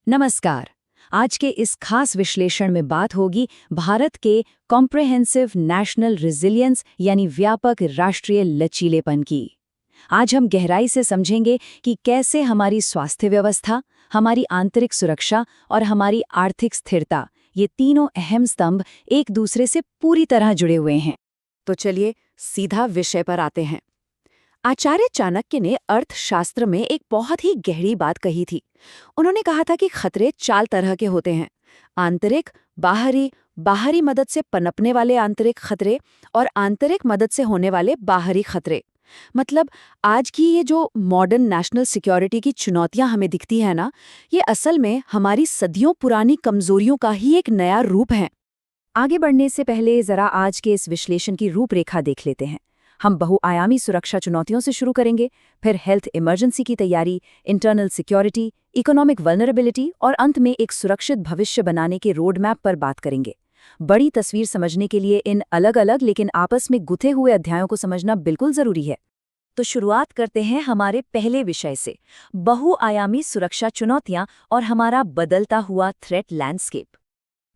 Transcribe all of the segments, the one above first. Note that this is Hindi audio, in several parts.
नमस्कार। आज के इस खास विश्लेषण में बात होगी भारत के कॉम्प्रिहेंसिव नेशनल रेजिलियंस यानी व्यापक राष्ट्रीय लचीलेपन की। आज हम गहराई से समझेंगे कि कैसे हमारी स्वास्थ्य व्यवस्था, हमारी आंतरिक सुरक्षा और हमारी आर्थिक स्थिरता, ये तीनों अहम स्तंभ एक दूसरे से पूरी तरह जुड़े हुए हैं। तो चलिए सीधा विषय पर आते हैं। आचार्य चाणक्य ने अर्थशास्त्र में एक बहुत ही गहरी बात कही थी। उन्होंने कहा था कि खतरे 4 तरह के होते हैं: आंतरिक, बाहरी मदद से पनपने वाले आंतरिक खतरे और आंतरिक मदद से होने वाले बाहरी खतरे। मतलब आज की ये जो मॉडर्न नेशनल सिक्योरिटी की चुनौतियां हमें दिखती है ना, ये असल में हमारी सदियों पुरानी कमजोरियों का ही एक नया रूप है। आगे बढ़ने से पहले जरा आज के इस विश्लेषण की रूपरेखा देख लेते हैं। हम बहुआयामी सुरक्षा चुनौतियों से शुरू करेंगे, फिर हेल्थ इमरजेंसी की तैयारी, इंटरनल सिक्योरिटी, इकोनॉमिक वल्नरेबिलिटी और अंत में एक सुरक्षित भविष्य बनाने के रोड मैप पर बात करेंगे। बड़ी तस्वीर समझने के लिए इन अलग-अलग लेकिन आपस में गुथे हुए अध्यायों को समझना बिल्कुल जरूरी है। तो शुरुआत करते हैं हमारे पहले विषय से, बहुआयामी सुरक्षा चुनौतियां और हमारा बदलता हुआ थ्रेट लैंडस्केप।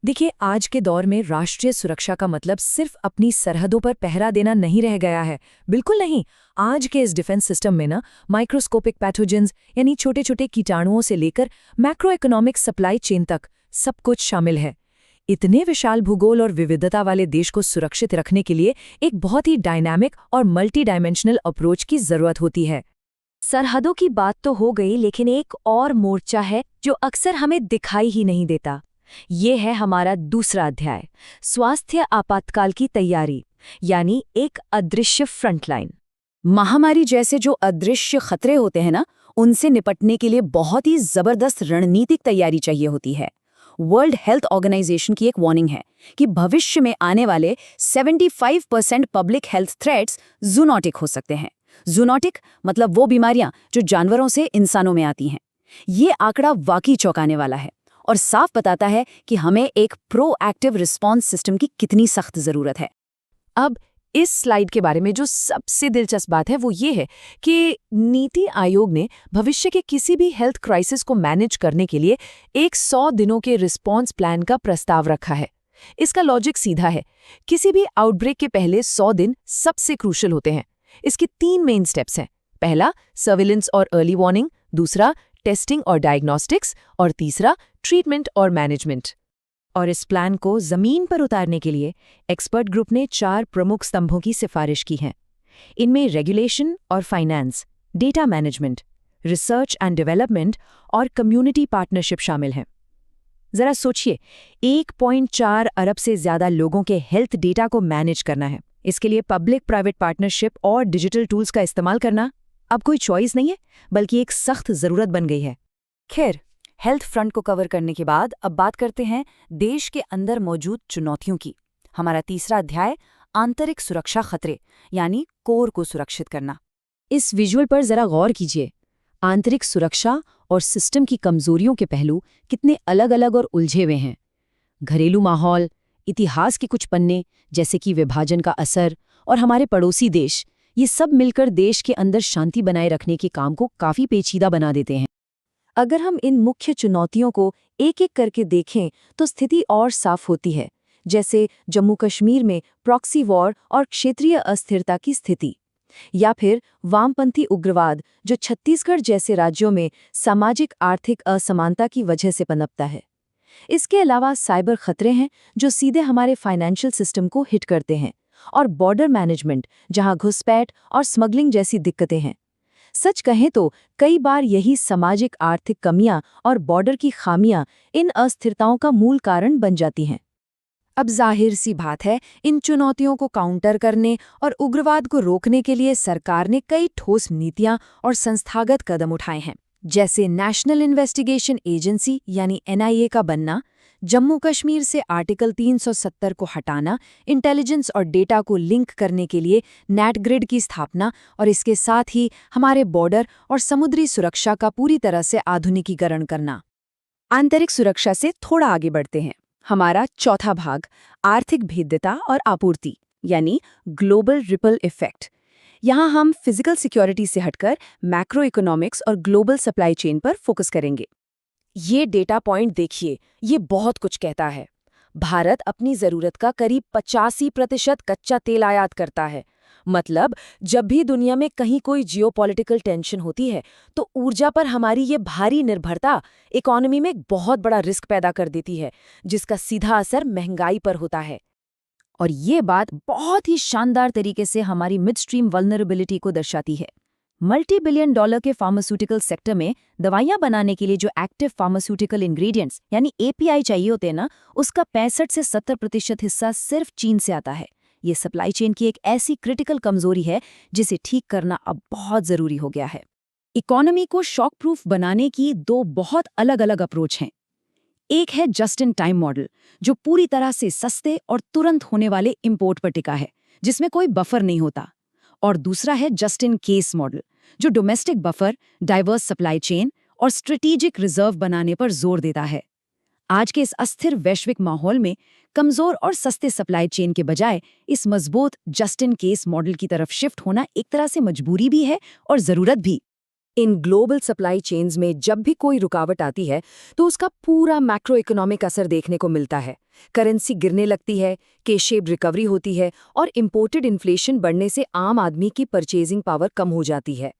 देखिए, आज के दौर में राष्ट्रीय सुरक्षा का मतलब सिर्फ अपनी सरहदों पर पहरा देना नहीं रह गया है। बिल्कुल नहीं। आज के इस डिफेंस सिस्टम में माइक्रोस्कोपिक पैथोजेंस यानी छोटे छोटे कीटाणुओं से लेकर मैक्रो इकोनॉमिक सप्लाई चेन तक सब कुछ शामिल है। इतने विशाल भूगोल और विविधता वाले देश को सुरक्षित रखने के लिए एक बहुत ही डायनामिक और मल्टी डायमेंशनल अप्रोच की जरूरत होती है। सरहदों की बात तो हो गई, लेकिन एक और मोर्चा है जो अक्सर हमें दिखाई ही नहीं देता। ये है हमारा दूसरा अध्याय, स्वास्थ्य आपातकाल की तैयारी, यानी एक अदृश्य फ्रंटलाइन। महामारी जैसे जो अदृश्य खतरे होते हैं ना, उनसे निपटने के लिए बहुत ही जबरदस्त रणनीतिक तैयारी चाहिए होती है। वर्ल्ड हेल्थ ऑर्गेनाइजेशन की एक वार्निंग है कि भविष्य में आने वाले 75% पब्लिक हेल्थ थ्रेट्स जूनोटिक हो सकते हैं। जूनोटिक मतलब वो बीमारियां जो जानवरों से इंसानों में आती हैं। ये आंकड़ा वाकई चौंकाने वाला है और साफ बताता है कि हमें एक प्रोएक्टिव रिस्पॉन्स सिस्टम की कितनी सख्त जरूरत है। अब इस स्लाइड के बारे में जो सबसे दिलचस्प बात है वो ये है कि नीति आयोग ने भविष्य के किसी भी हेल्थ क्राइसिस को मैनेज करने के लिए एक 100 दिनों के रिस्पॉन्स प्लान का प्रस्ताव रखा है। इसका लॉजिक सीधा है, किसी भी आउटब्रेक के पहले 100 दिन सबसे क्रूशियल होते हैं। इसके 3 मेन स्टेप्स हैं। पहला, सर्विलेंस और अर्ली वार्निंग, दूसरा टेस्टिंग और डायग्नोस्टिक्स और तीसरा ट्रीटमेंट और मैनेजमेंट। और इस प्लान को जमीन पर उतारने के लिए एक्सपर्ट ग्रुप ने 4 प्रमुख स्तंभों की सिफारिश की है। इनमें रेगुलेशन और finance, data management, research and development और कम्युनिटी पार्टनरशिप शामिल हैं। जरा सोचिए, 1.4 अरब से ज्यादा लोगों के हेल्थ डेटा को मैनेज करना है। इसके लिए पब्लिक प्राइवेट पार्टनरशिप और डिजिटल टूल्स का इस्तेमाल करना अब कोई चॉइस नहीं है, बल्कि एक सख्त जरूरत बन गई है। खैर, हेल्थ फ्रंट को कवर करने के बाद अब बात करते हैं देश के अंदर मौजूद चुनौतियों की। हमारा तीसरा अध्याय, आंतरिक सुरक्षा खतरे यानी कोर को सुरक्षित करना। इस विजुअल पर जरा गौर कीजिए। आंतरिक सुरक्षा और सिस्टम की कमजोरियों के पहलू कितने अलग अलग और उलझे हुए हैं। घरेलू माहौल, इतिहास के कुछ पन्ने जैसे कि विभाजन का असर और हमारे पड़ोसी देश, ये सब मिलकर देश के अंदर शांति बनाए रखने के काम को काफी पेचीदा बना देते हैं। अगर हम इन मुख्य चुनौतियों को एक एक करके देखें तो स्थिति और साफ होती है, जैसे जम्मू कश्मीर में प्रॉक्सी वॉर और क्षेत्रीय अस्थिरता की स्थिति, या फिर वामपंथी उग्रवाद जो छत्तीसगढ़ जैसे राज्यों में सामाजिक आर्थिक असमानता की वजह से पनपता है। इसके अलावा साइबर खतरे हैं जो सीधे हमारे फाइनेंशियल सिस्टम को हिट करते हैं, और बॉर्डर मैनेजमेंट जहां घुसपैठ और स्मगलिंग जैसी दिक्कतें हैं। सच कहें तो कई बार यही सामाजिक आर्थिक कमियां और बॉर्डर की खामियां इन अस्थिरताओं का मूल कारण बन जाती हैं। अब जाहिर सी बात है, इन चुनौतियों को काउंटर करने और उग्रवाद को रोकने के लिए सरकार ने कई ठोस नीतियां और संस्थागत कदम उठाए हैं, जैसे नेशनल इन्वेस्टिगेशन एजेंसी यानी NIA का बनना, जम्मू कश्मीर से आर्टिकल 370 को हटाना, इंटेलिजेंस और डेटा को लिंक करने के लिए नेट ग्रिड की स्थापना, और इसके साथ ही हमारे बॉर्डर और समुद्री सुरक्षा का पूरी तरह से आधुनिकीकरण करना। आंतरिक सुरक्षा से थोड़ा आगे बढ़ते हैं। हमारा चौथा भाग, आर्थिक भेद्यता और आपूर्ति यानी ग्लोबल रिपल इफेक्ट। यहाँ हम फिजिकल सिक्योरिटी से हटकर मैक्रो इकोनॉमिक्स और ग्लोबल सप्लाई चेन पर फोकस करेंगे। ये डेटा पॉइंट देखिए, ये बहुत कुछ कहता है। भारत अपनी जरूरत का करीब 85% कच्चा तेल आयात करता है। मतलब जब भी दुनिया में कहीं कोई जियोपॉलिटिकल टेंशन होती है तो ऊर्जा पर हमारी ये भारी निर्भरता इकोनॉमी में एक बहुत बड़ा रिस्क पैदा कर देती है, जिसका सीधा असर महंगाई पर होता है। और ये बात बहुत ही शानदार तरीके से हमारी मिडस्ट्रीम वल्नरेबिलिटी को दर्शाती है। मल्टी बिलियन डॉलर के फार्मास्यूटिकल सेक्टर में दवाइयां बनाने के लिए जो एक्टिव फार्मास्यूटिकल इंग्रेडिएंट्स यानी एपीआई चाहिए होते हैं ना, उसका 65 से 70% हिस्सा सिर्फ चीन से आता है। ये सप्लाई चेन की एक ऐसी क्रिटिकल कमजोरी है जिसे ठीक करना अब बहुत जरूरी हो गया है। इकोनॉमी को शॉक प्रूफ बनाने की दो बहुत अलग अलग अप्रोच हैं। एक है जस्ट इन टाइम मॉडल, जो पूरी तरह से सस्ते और तुरंत होने वाले इंपोर्ट पर टिका है, जिसमें कोई बफर नहीं होता। और दूसरा है जस्ट इन केस मॉडल, जो domestic buffer, diverse supply chain और स्ट्रेटेजिक रिजर्व बनाने पर जोर देता है। आज के इस अस्थिर वैश्विक माहौल में कमजोर और सस्ते सप्लाई चेन के बजाय इस मजबूत जस्ट इन केस मॉडल की तरफ शिफ्ट होना एक तरह से मजबूरी भी है और जरूरत भी। इन ग्लोबल सप्लाई चेन्स में जब भी कोई रुकावट आती है तो उसका पूरा मैक्रो इकोनॉमिक असर देखने को मिलता है। करेंसी गिरने लगती है, के शेप रिकवरी होती है और इंपोर्टेड इन्फ्लेशन बढ़ने से आम आदमी की परचेजिंग पावर कम हो जाती है।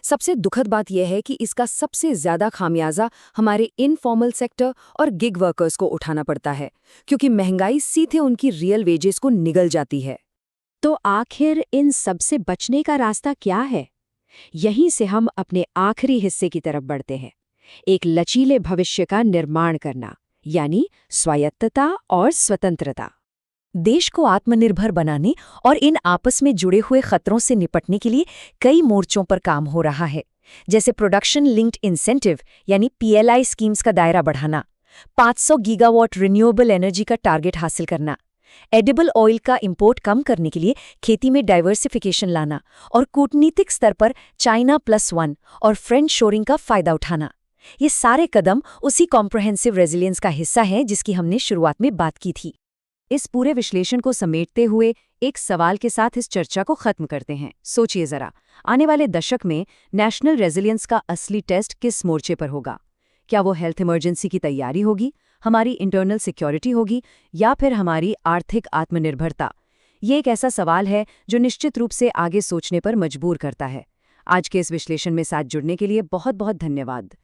सबसे दुखद बात यह है कि इसका सबसे ज्यादा खामियाजा हमारे इनफॉर्मल सेक्टर और गिग वर्कर्स को उठाना पड़ता है, क्योंकि महंगाई सीधे उनकी रियल वेजेस को निगल जाती है। तो आखिर इन सब से बचने का रास्ता क्या है? यहीं से हम अपने आखिरी हिस्से की तरफ बढ़ते हैं, एक लचीले भविष्य का निर्माण करना, यानी स्वायत्तता और स्वतंत्रता। देश को आत्मनिर्भर बनाने और इन आपस में जुड़े हुए खतरों से निपटने के लिए कई मोर्चों पर काम हो रहा है, जैसे प्रोडक्शन लिंक्ड इंसेंटिव यानी पीएलआई स्कीम्स का दायरा बढ़ाना, 500 गीगावाट रिन्यूएबल एनर्जी का टारगेट हासिल करना, एडिबल ऑयल का इंपोर्ट कम करने के लिए खेती में डाइवर्सिफिकेशन लाना और कूटनीतिक स्तर पर चाइना +1 और फ्रेंच शोरिंग का फायदा उठाना। ये सारे कदम उसी कॉम्प्रहेंसिव रेजिलियंस का हिस्सा हैं जिसकी हमने शुरुआत में बात की थी। इस पूरे विश्लेषण को समेटते हुए एक सवाल के साथ इस चर्चा को खत्म करते हैं। सोचिए जरा, आने वाले दशक में नेशनल रेजिलियंस का असली टेस्ट किस मोर्चे पर होगा? क्या वो हेल्थ इमरजेंसी की तैयारी होगी, हमारी इंटरनल सिक्योरिटी होगी, या फिर हमारी आर्थिक आत्मनिर्भरता? ये एक ऐसा सवाल है जो निश्चित रूप से आगे सोचने पर मजबूर करता है। आज के इस विश्लेषण में साथ जुड़ने के लिए बहुत बहुत धन्यवाद।